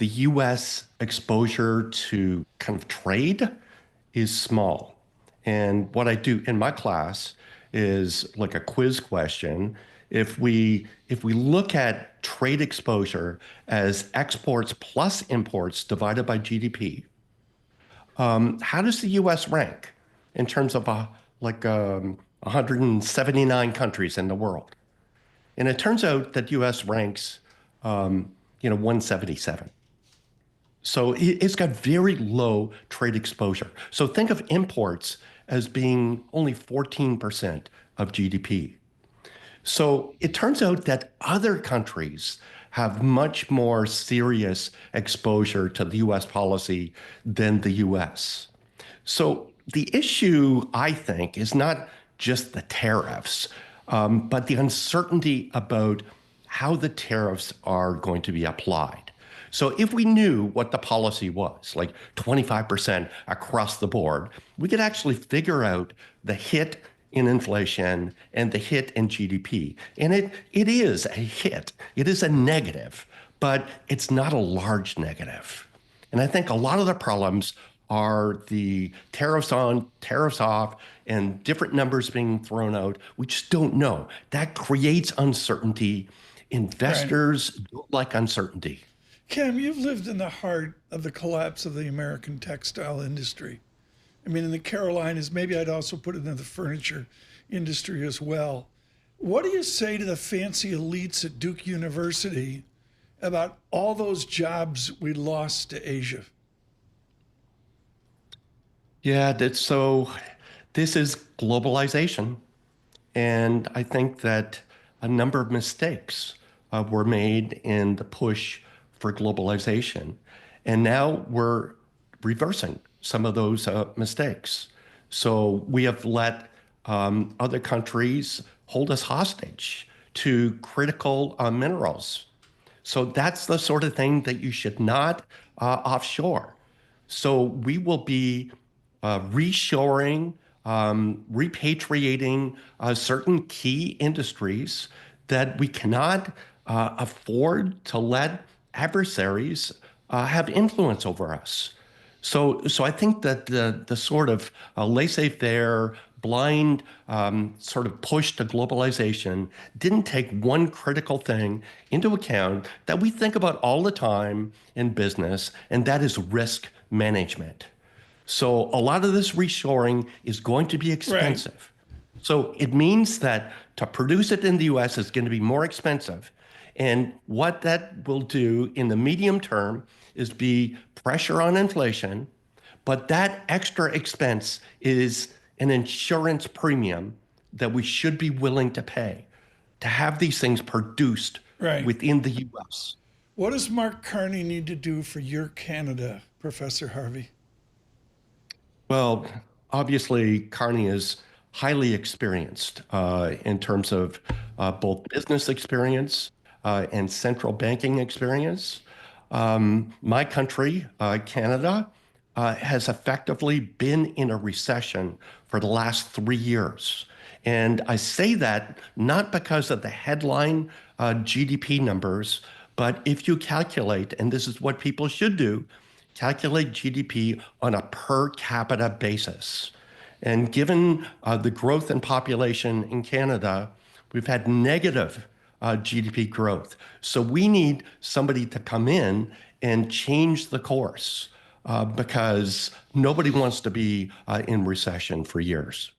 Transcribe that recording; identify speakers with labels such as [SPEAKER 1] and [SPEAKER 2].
[SPEAKER 1] the US exposure to kind of trade is small. And what I do in my class is like a quiz question. If we look at trade exposure as exports plus imports divided by GDP, how does the US rank in terms of 179 countries in the world? And it turns out that US ranks 177. So it's got very low trade exposure. So think of imports as being only 14% of GDP. So it turns out that other countries have much more serious exposure to the US policy than the US. So the issue, I think, is not just the tariffs, but the uncertainty about how the tariffs are going to be applied. So if we knew what the policy was, like 25% across the board, we could actually figure out the hit in inflation and the hit in GDP. And it is a hit. It is a negative, but it's not a large negative. And I think a lot of the problems are the tariffs on, tariffs off, and different numbers being thrown out. We just don't know. That creates uncertainty. Investors don't like uncertainty.
[SPEAKER 2] Cam, you've lived in the heart of the collapse of the American textile industry. I mean, in the Carolinas, maybe I'd also put it in the furniture industry as well. What do you say to the fancy elites at Duke University about all those jobs we lost to Asia?
[SPEAKER 1] Yeah, this is globalization. And I think that a number of mistakes were made in the push for globalization. And now we're reversing some of those mistakes. So we have let other countries hold us hostage to critical minerals. So that's the sort of thing that you should not offshore. So we will be reshoring, repatriating certain key industries that we cannot afford to let adversaries have influence over us. So I think that the sort of laissez-faire, blind sort of push to globalization didn't take one critical thing into account that we think about all the time in business, and that is risk management. So a lot of this reshoring is going to be expensive. Right. So it means that to produce it in the US is going to be more expensive. And what that will do in the medium term is be pressure on inflation, but that extra expense is an insurance premium that we should be willing to pay to have these things produced within the US.
[SPEAKER 2] What does Mark Carney need to do for your Canada, Professor Harvey?
[SPEAKER 1] Well, obviously, Carney is highly experienced in terms of both business experience and central banking experience. My country, Canada, has effectively been in a recession for the last 3 years. And I say that not because of the headline GDP numbers, but if you calculate, and this is what people should do, calculate GDP on a per capita basis. And given the growth in population in Canada, we've had negative GDP growth. So we need somebody to come in and change the course because nobody wants to be in recession for years.